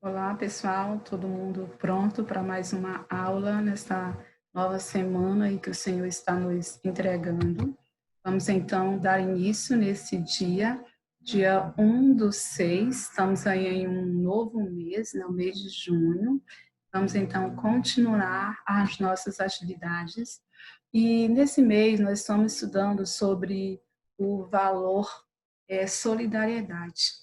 Olá, pessoal, todo mundo pronto para mais uma aula nesta nova semana aí que o Senhor está nos entregando. Vamos então dar início nesse dia 1/6, estamos aí em um novo mês, o mês de junho. Vamos então continuar as nossas atividades. E nesse mês nós estamos estudando sobre o valor solidariedade.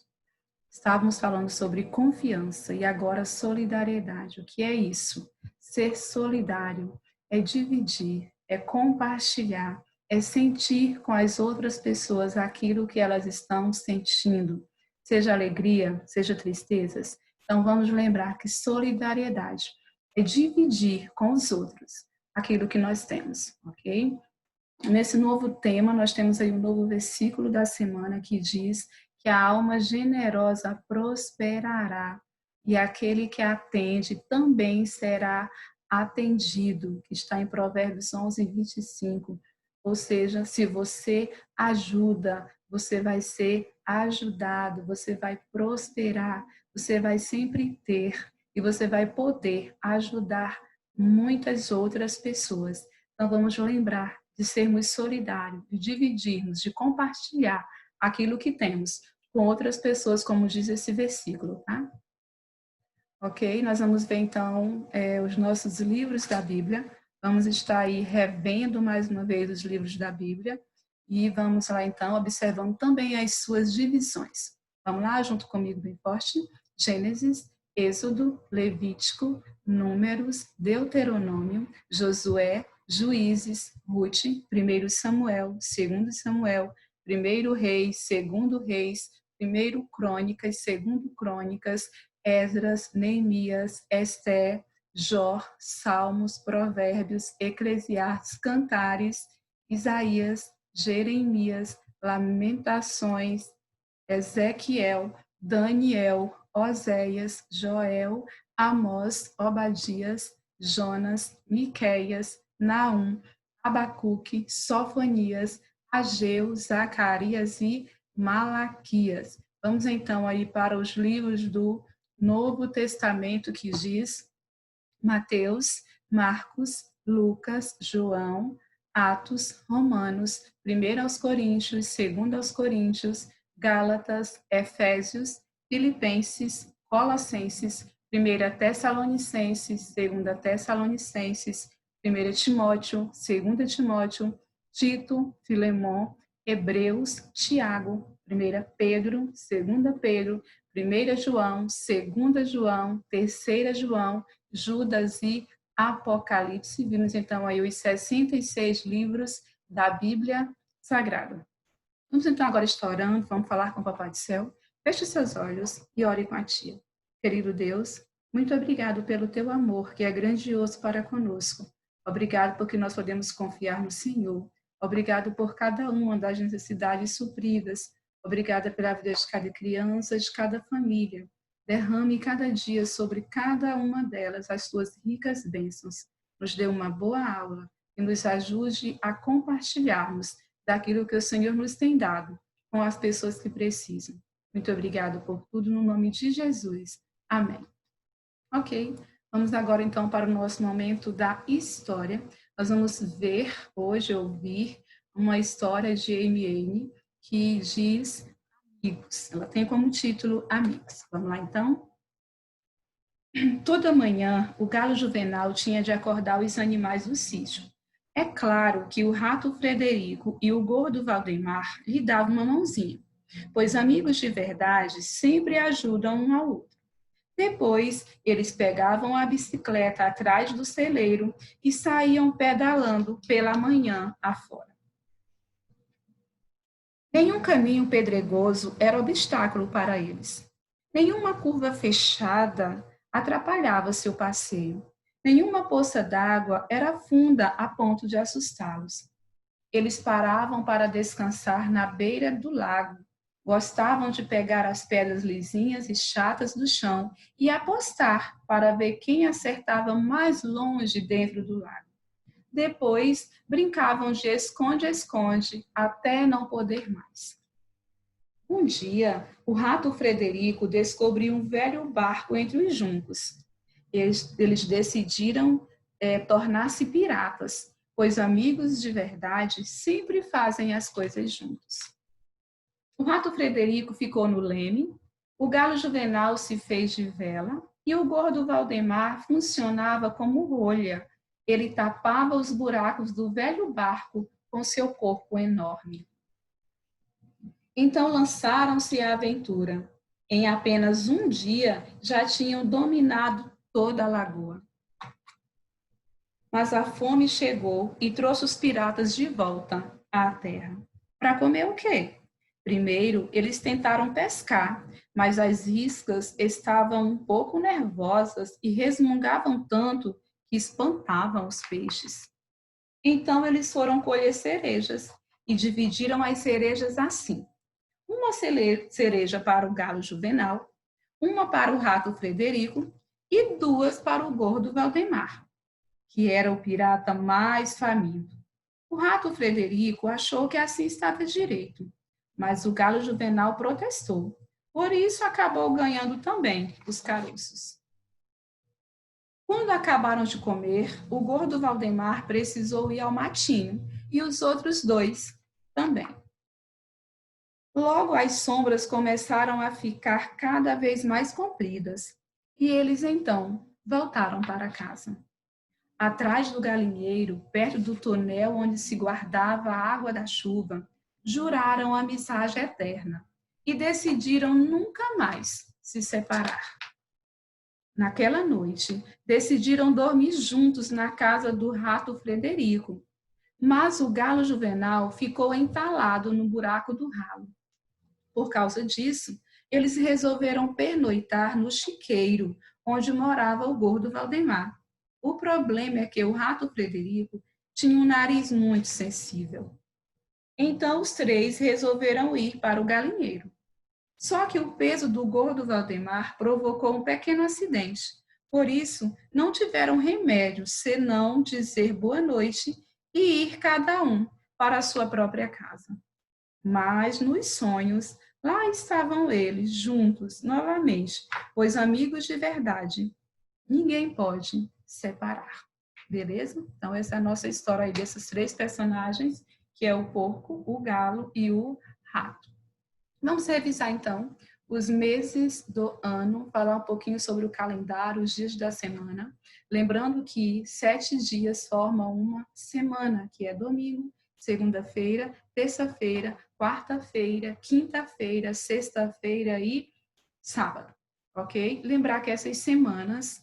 Estávamos falando sobre confiança e agora solidariedade. O que é isso? Ser solidário é dividir, é compartilhar, é sentir com as outras pessoas aquilo que elas estão sentindo, seja alegria, seja tristezas. Então vamos lembrar que solidariedade é dividir com os outros aquilo que nós temos, ok? Nesse novo tema, nós temos aí um novo versículo da semana que diz que a alma generosa prosperará e aquele que atende também será atendido, que está em Provérbios 11:25. Ou seja, se você ajuda, você vai ser ajudado, você vai prosperar, você vai sempre ter e você vai poder ajudar muitas outras pessoas. Então, vamos lembrar de sermos solidários, de dividirmos, de compartilhar aquilo que temos com outras pessoas, como diz esse versículo, tá? Ok? Nós vamos ver, então, os nossos livros da Bíblia. Vamos estar aí revendo mais uma vez os livros da Bíblia e vamos lá, então, observando também as suas divisões. Vamos lá, junto comigo, bem forte? Gênesis, Êxodo, Levítico, Números, Deuteronômio, Josué, Juízes, Ruth, 1 Samuel, 2 Samuel, 1 Reis, 2 Reis, 1 Crônicas, 2 Crônicas, Esdras, Neemias, Ester, Jó, Salmos, Provérbios, Eclesiastes, Cantares, Isaías, Jeremias, Lamentações, Ezequiel, Daniel, Oséias, Joel, Amós, Obadias, Jonas, Miqueias, Naum, Abacuque, Sofonias, Ageu, Zacarias e Malaquias. Vamos então aí para os livros do Novo Testamento que diz Mateus, Marcos, Lucas, João, Atos, Romanos, 1 aos Coríntios, 2 aos Coríntios, Gálatas, Efésios, Filipenses, Colossenses, 1 Tessalonicenses, 2 Tessalonicenses, 1 Timóteo, 2 Timóteo, Tito, Filemon, Hebreus, Tiago, 1 Pedro, 2 Pedro, 1 João, 2 João, 3 João, Judas e Apocalipse. Vimos então aí os 66 livros da Bíblia Sagrada. Vamos então agora estar orando, vamos falar com o Papai do Céu. Feche seus olhos e ore com a tia. Querido Deus, muito obrigado pelo teu amor, que é grandioso para conosco. Obrigado porque nós podemos confiar no Senhor. Obrigado por cada uma das necessidades supridas. Obrigada pela vida de cada criança, de cada família. Derrame cada dia sobre cada uma delas as tuas ricas bênçãos. Nos dê uma boa aula e nos ajude a compartilharmos daquilo que o Senhor nos tem dado com as pessoas que precisam. Muito obrigado por tudo, no nome de Jesus. Amém. Ok, vamos agora então para o nosso momento da história. Nós vamos ver hoje, ouvir uma história de Amy que diz Amigos. Ela tem como título Amigos. Vamos lá então? Toda manhã, o galo Juvenal tinha de acordar os animais do sítio. É claro que o rato Frederico e o gordo Valdemar lhe davam uma mãozinha, pois amigos de verdade sempre ajudam um ao outro. Depois, eles pegavam a bicicleta atrás do celeiro e saíam pedalando pela manhã afora. Nenhum caminho pedregoso era obstáculo para eles. Nenhuma curva fechada atrapalhava seu passeio. Nenhuma poça d'água era funda a ponto de assustá-los. Eles paravam para descansar na beira do lago. Gostavam de pegar as pedras lisinhas e chatas do chão e apostar para ver quem acertava mais longe dentro do lago. Depois, brincavam de esconde-esconde até não poder mais. Um dia, o rato Frederico descobriu um velho barco entre os juncos. Eles decidiram tornar-se piratas, pois amigos de verdade sempre fazem as coisas juntos. O rato Frederico ficou no leme, o galo Juvenal se fez de vela e o gordo Valdemar funcionava como rolha. Ele tapava os buracos do velho barco com seu corpo enorme. Então lançaram-se à aventura. Em apenas um dia já tinham dominado toda a lagoa. Mas a fome chegou e trouxe os piratas de volta à terra. Para comer o quê? Primeiro, eles tentaram pescar, mas as iscas estavam um pouco nervosas e resmungavam tanto que espantavam os peixes. Então, eles foram colher cerejas e dividiram as cerejas assim: uma cereja para o galo Juvenal, uma para o rato Frederico e duas para o gordo Valdemar, que era o pirata mais faminto. O rato Frederico achou que assim estava direito, mas o galo Juvenal protestou. Por isso acabou ganhando também os caroços. Quando acabaram de comer, o gordo Valdemar precisou ir ao matinho e os outros dois também. Logo as sombras começaram a ficar cada vez mais compridas e eles então voltaram para casa. Atrás do galinheiro, perto do tonel onde se guardava a água da chuva, juraram amizade eterna e decidiram nunca mais se separar. Naquela noite, decidiram dormir juntos na casa do rato Frederico, mas o galo Juvenal ficou entalado no buraco do ralo. Por causa disso, eles resolveram pernoitar no chiqueiro, onde morava o gordo Valdemar. O problema é que o rato Frederico tinha um nariz muito sensível. Então, os três resolveram ir para o galinheiro. Só que o peso do gordo Valdemar provocou um pequeno acidente. Por isso, não tiveram remédio senão dizer boa noite e ir cada um para a sua própria casa. Mas nos sonhos, lá estavam eles, juntos, novamente, pois amigos de verdade, ninguém pode separar. Beleza? Então, essa é a nossa história aí desses três personagens, que é o porco, o galo e o rato. Vamos revisar, então, os meses do ano, falar um pouquinho sobre o calendário, os dias da semana. Lembrando que 7 dias formam uma semana, que é domingo, segunda-feira, terça-feira, quarta-feira, quinta-feira, sexta-feira e sábado, ok? Lembrar que essas semanas,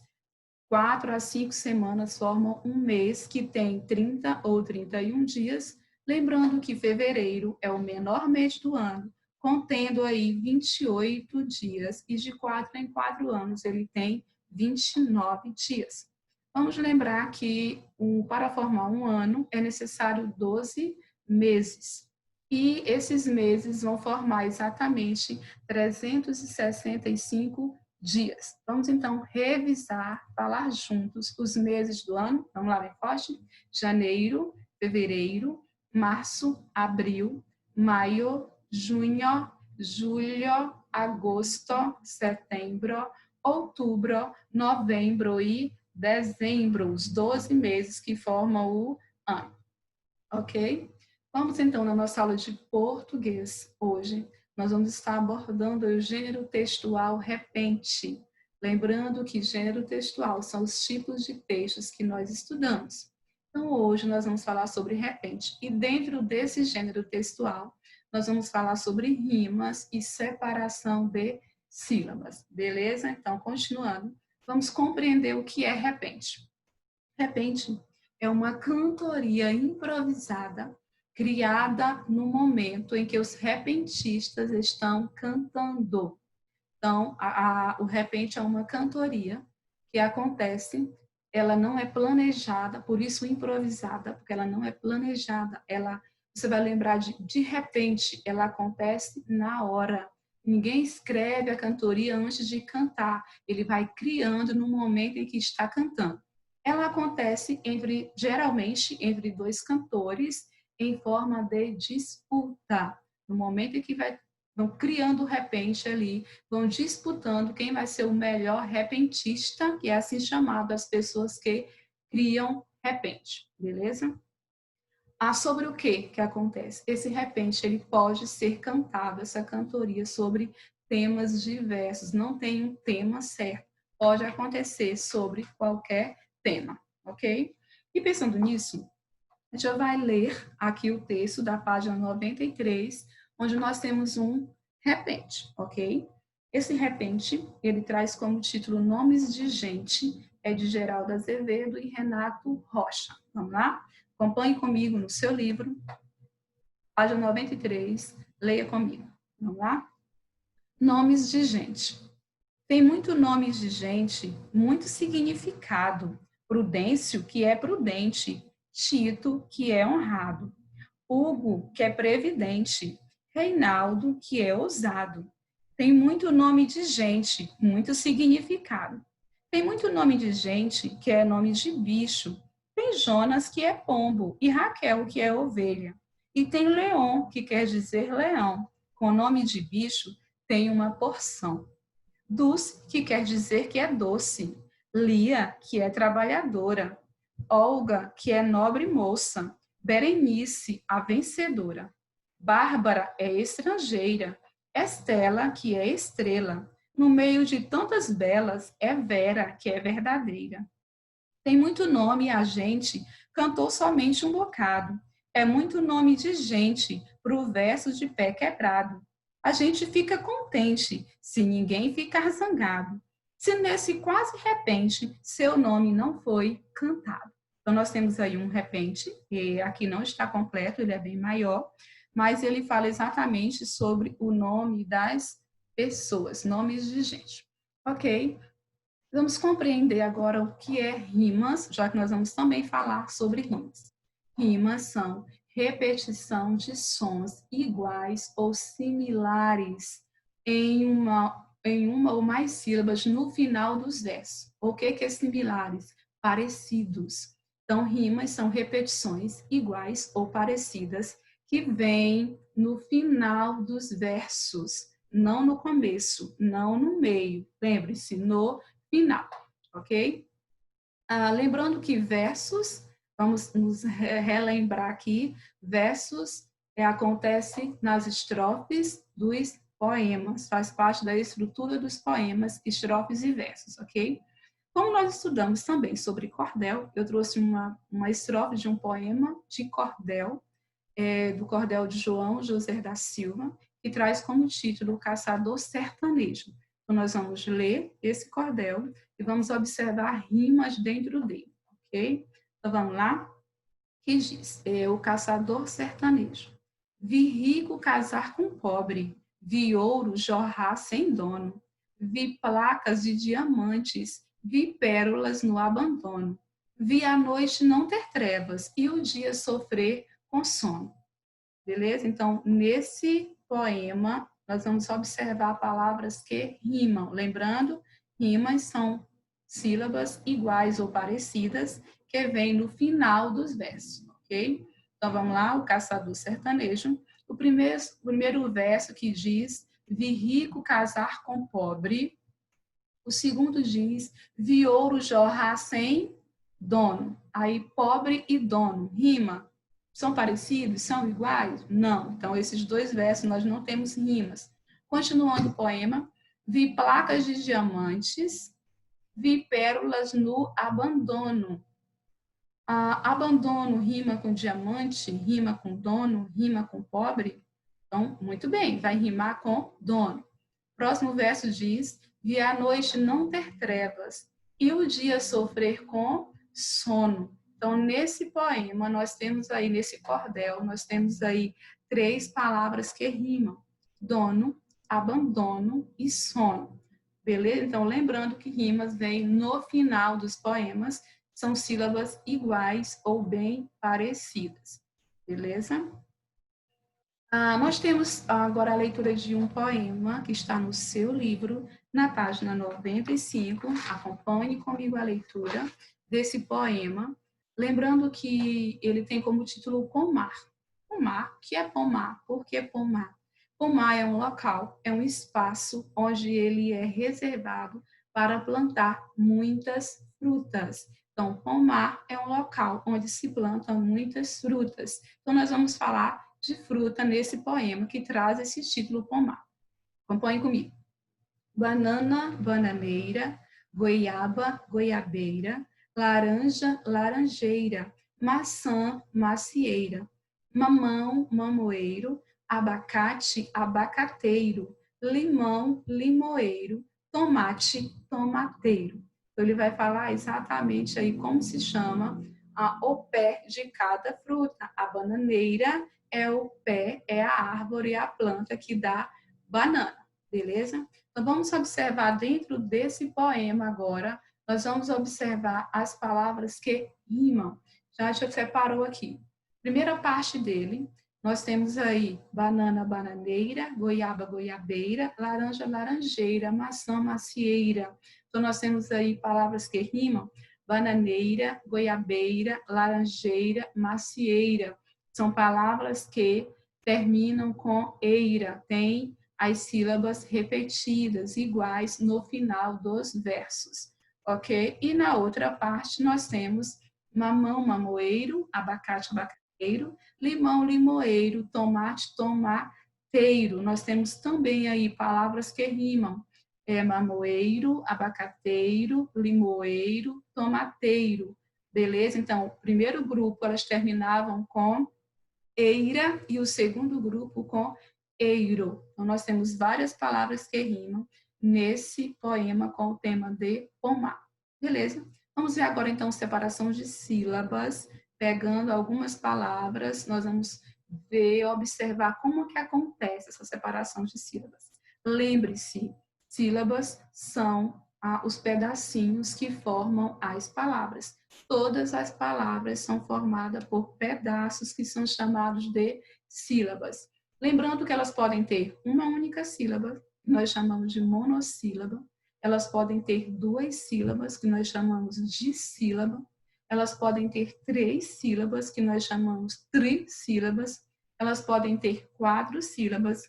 4 a 5 semanas, formam um mês que tem 30 ou 31 dias. Lembrando que fevereiro é o menor mês do ano, contendo aí 28 dias, e de 4 em 4 anos ele tem 29 dias. Vamos lembrar que para formar um ano é necessário 12 meses. E esses meses vão formar exatamente 365 dias. Vamos então revisar, falar juntos os meses do ano. Vamos lá, bem forte? Janeiro, fevereiro, março, abril, maio, junho, julho, agosto, setembro, outubro, novembro e dezembro, os 12 meses que formam o ano, ok? Vamos então na nossa aula de português hoje. Nós vamos estar abordando o gênero textual repente. Lembrando que gênero textual são os tipos de textos que nós estudamos. Então, hoje nós vamos falar sobre repente. E dentro desse gênero textual, nós vamos falar sobre rimas e separação de sílabas. Beleza? Então, continuando, vamos compreender o que é repente. Repente é uma cantoria improvisada criada no momento em que os repentistas estão cantando. Então, o repente é uma cantoria que acontece, ela não é planejada, por isso improvisada, porque ela não é planejada, você vai lembrar de repente, ela acontece na hora. Ninguém escreve a cantoria antes de cantar, ele vai criando no momento em que está cantando. Ela acontece geralmente entre dois cantores em forma de disputa. No momento em que vai vão criando o repente ali, vão disputando quem vai ser o melhor repentista, que é assim chamado as pessoas que criam repente, beleza? Sobre o que acontece? Esse repente, ele pode ser cantado, essa cantoria sobre temas diversos, não tem um tema certo, pode acontecer sobre qualquer tema, ok? E pensando nisso, a gente já vai ler aqui o texto da página 93, onde nós temos um repente, ok? Esse repente, ele traz como título Nomes de Gente, é de Geraldo Azevedo e Renato Rocha. Vamos lá? Acompanhe comigo no seu livro, página 93, leia comigo. Vamos lá? Nomes de gente. Tem muito nome de gente, muito significado. Prudêncio, que é prudente. Tito, que é honrado. Hugo, que é previdente. Reinaldo, que é ousado. Tem muito nome de gente, muito significado. Tem muito nome de gente que é nome de bicho. Tem Jonas, que é pombo, e Raquel, que é ovelha. E tem Leon, que quer dizer leão. Com nome de bicho, tem uma porção. Dulce, que quer dizer que é doce. Lia, que é trabalhadora. Olga, que é nobre moça. Berenice, a vencedora. Bárbara é estrangeira. Estela, que é estrela. No meio de tantas belas, é Vera, que é verdadeira. Tem muito nome a gente, cantou somente um bocado. É muito nome de gente pro verso de pé quebrado. A gente fica contente se ninguém ficar zangado. Se nesse quase repente seu nome não foi cantado. Então nós temos aí um repente, que aqui não está completo, ele é bem maior, mas ele fala exatamente sobre o nome das pessoas, nomes de gente. Ok? Vamos compreender agora o que é rimas, já que nós vamos também falar sobre rimas. Rimas são repetição de sons iguais ou similares em uma ou mais sílabas no final dos versos. O que é similares? Parecidos. Então, rimas são repetições iguais ou parecidas que vêm no final dos versos, não no começo, não no meio. Lembre-se, no final, ok? Lembrando que versos, vamos nos relembrar aqui, versos acontece nas estrofes dos poemas, faz parte da estrutura dos poemas, estrofes e versos, ok? Como nós estudamos também sobre cordel, eu trouxe uma estrofe de um poema de cordel, do cordel de João José da Silva, que traz como título O Caçador Sertanejo. Então, nós vamos ler esse cordel e vamos observar rimas dentro dele, ok? Então, vamos lá? Que diz, o caçador sertanejo. Vi rico casar com pobre, vi ouro jorrar sem dono, vi placas de diamantes, vi pérolas no abandono, vi a noite não ter trevas e o dia sofrer com sono. Beleza? Então, nesse poema, nós vamos observar palavras que rimam. Lembrando, rimas são sílabas iguais ou parecidas que vêm no final dos versos, ok? Então, vamos lá, o caçador sertanejo. O primeiro verso que diz, vi rico casar com pobre. O segundo diz, vi ouro jorrar sem dono. Aí, pobre e dono, rima. São parecidos? São iguais? Não. Então, esses dois versos nós não temos rimas. Continuando o poema, vi placas de diamantes, vi pérolas no abandono. Abandono rima com diamante, rima com dono, rima com pobre? Então, muito bem, vai rimar com dono. Próximo verso diz, vi a noite não ter trevas e o dia sofrer com sono. Então, nesse poema, nós temos aí, nesse cordel, nós temos aí 3 palavras que rimam: dono, abandono e sono. Beleza? Então, lembrando que rimas vêm no final dos poemas, são sílabas iguais ou bem parecidas. Beleza? Nós temos agora a leitura de um poema que está no seu livro, na página 95. Acompanhe comigo a leitura desse poema, lembrando que ele tem como título Pomar. Pomar, o que é pomar? Por que pomar? Pomar é um local, é um espaço onde ele é reservado para plantar muitas frutas. Então, pomar é um local onde se plantam muitas frutas. Então, nós vamos falar de fruta nesse poema que traz esse título pomar. Acompanhe comigo. Banana, bananeira, goiaba, goiabeira, laranja, laranjeira, maçã, macieira, mamão, mamoeiro, abacate, abacateiro, limão, limoeiro, tomate, tomateiro. Então, ele vai falar exatamente aí como se chama o pé de cada fruta. A bananeira é o pé, é a árvore, a planta que dá banana, beleza? Então, vamos observar dentro desse poema agora, nós vamos observar as palavras que rimam. Já te separou aqui. Primeira parte dele, nós temos aí banana, bananeira, goiaba, goiabeira, laranja, laranjeira, maçã, macieira. Então, nós temos aí palavras que rimam, bananeira, goiabeira, laranjeira, macieira. São palavras que terminam com eira, tem as sílabas repetidas, iguais, no final dos versos, ok? E na outra parte nós temos mamão, mamoeiro, abacate, abacateiro, limão, limoeiro, tomate, tomateiro. Nós temos também aí palavras que rimam, mamoeiro, abacateiro, limoeiro, tomateiro, beleza? Então, o primeiro grupo, elas terminavam com eira e o segundo grupo com eiro. Então, nós temos várias palavras que rimam nesse poema com o tema de pomar. Beleza? Vamos ver agora, então, separação de sílabas. Pegando algumas palavras, nós vamos ver, observar como que acontece essa separação de sílabas. Lembre-se, sílabas são os pedacinhos que formam as palavras. Todas as palavras são formadas por pedaços que são chamados de sílabas. Lembrando que elas podem ter uma única sílaba, que nós chamamos de monossílaba. Elas podem ter duas sílabas, que nós chamamos de sílaba. Elas podem ter três sílabas, que nós chamamos trissílabas. Elas podem ter quatro sílabas,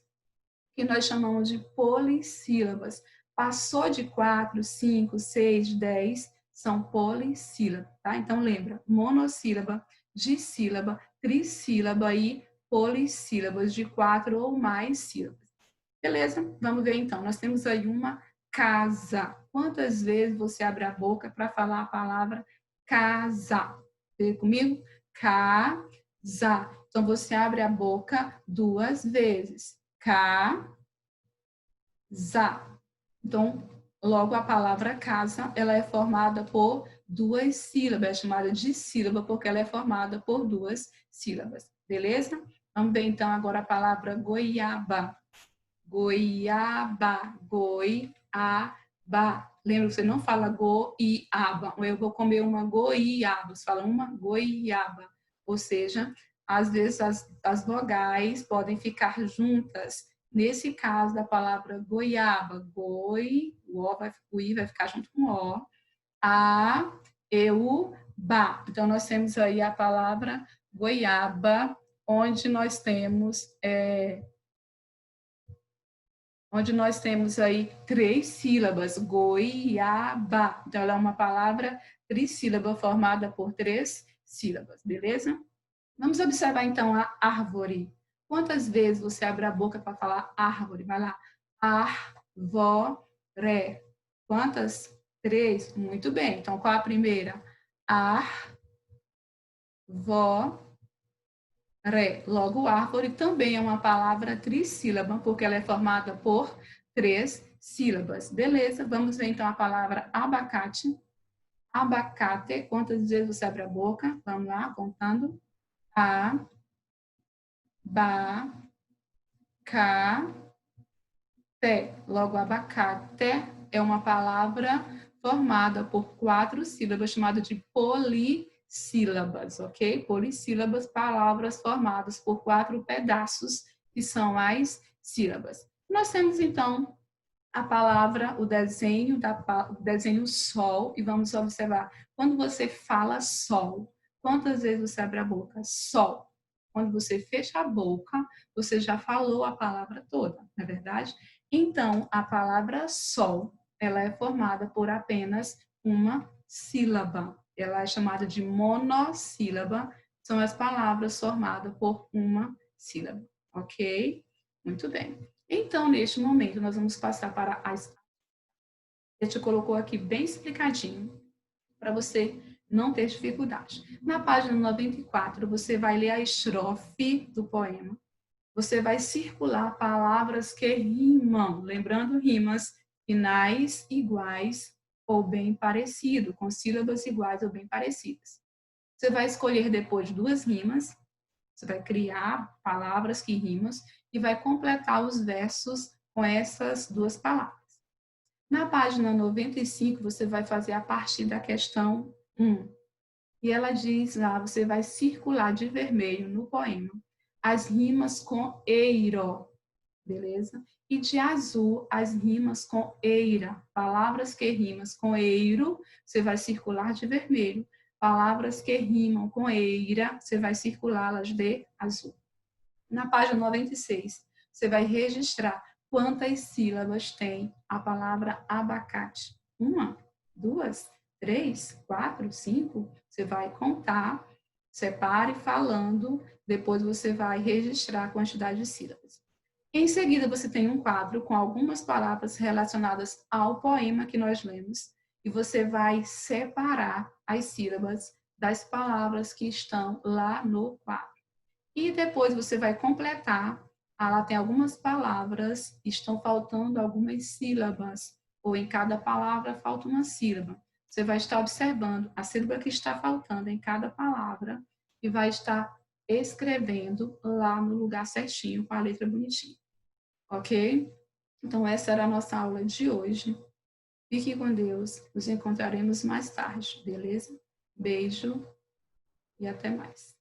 que nós chamamos de polissílabas. Passou de 4, 5, 6, 10, são polissílabas, tá? Então, lembra, monossílaba, dissílaba, trissílaba e polissílabas de 4 ou mais sílabas. Beleza? Vamos ver então. Nós temos aí uma casa. Quantas vezes você abre a boca para falar a palavra casa? Vê comigo? Casa. Então, você abre a boca duas vezes. Casa. Então, logo a palavra casa, ela é formada por duas sílabas, é chamada de sílaba porque ela é formada por duas sílabas, beleza? Vamos ver então agora a palavra goiaba. Goiaba, goiaba. Lembra que você não fala goiaba, ou eu vou comer uma goiaba, você fala uma goiaba. Ou seja, às vezes as vogais podem ficar juntas. Nesse caso da palavra goiaba, goi, o i vai ficar junto com o, a, eu, ba. Então, nós temos aí a palavra goiaba, onde nós temos aí três sílabas, goiaba. Então, ela é uma palavra trissílaba formada por três sílabas, beleza? Vamos observar, então, a árvore. Quantas vezes você abre a boca para falar árvore? Vai lá. Arvore. Quantas? Três. Muito bem. Então, qual a primeira? Arvore. Logo, árvore também é uma palavra trissílaba, porque ela é formada por três sílabas. Beleza? Vamos ver, então, a palavra abacate. Abacate. Quantas vezes você abre a boca? Vamos lá, contando. A, ba, ca, te. Logo, abacate é uma palavra formada por quatro sílabas, chamada de polissílabas, ok? Polissílabas, palavras formadas por quatro pedaços, que são as sílabas. Nós temos, então, a palavra, o desenho sol, e vamos observar. Quando você fala sol, quantas vezes você abre a boca? Sol. quando você fecha a boca, você já falou a palavra toda, não é verdade? Então, a palavra sol, ela é formada por apenas uma sílaba. Ela é chamada de monossílaba, são as palavras formadas por uma sílaba, ok? Muito bem. Então, neste momento, nós vamos passar para as... A gente colocou aqui bem explicadinho, para você não ter dificuldade. Na página 94, você vai ler a estrofe do poema. Você vai circular palavras que rimam, lembrando rimas finais iguais ou bem parecido, com sílabas iguais ou bem parecidas. Você vai escolher depois duas rimas, você vai criar palavras que rimam e vai completar os versos com essas duas palavras. Na página 95, você vai fazer a partir da questão 1. E ela diz lá, você vai circular de vermelho no poema as rimas com eiro, beleza? E de azul as rimas com eira. Palavras que rimam com eiro, você vai circular de vermelho. Palavras que rimam com eira, você vai circulá-las de azul. Na página 96, você vai registrar quantas sílabas tem a palavra abacate. 1, 2, 3, 4, 5. Você vai contar, separe falando, depois você vai registrar a quantidade de sílabas. Em seguida, você tem um quadro com algumas palavras relacionadas ao poema que nós lemos e você vai separar as sílabas das palavras que estão lá no quadro. E depois você vai completar. Lá tem algumas palavras, estão faltando algumas sílabas, ou em cada palavra falta uma sílaba. Você vai estar observando a sílaba que está faltando em cada palavra e vai estar escrevendo lá no lugar certinho, com a letra bonitinha. Ok? Então, essa era a nossa aula de hoje. Fique com Deus. Nos encontraremos mais tarde, beleza? Beijo e até mais.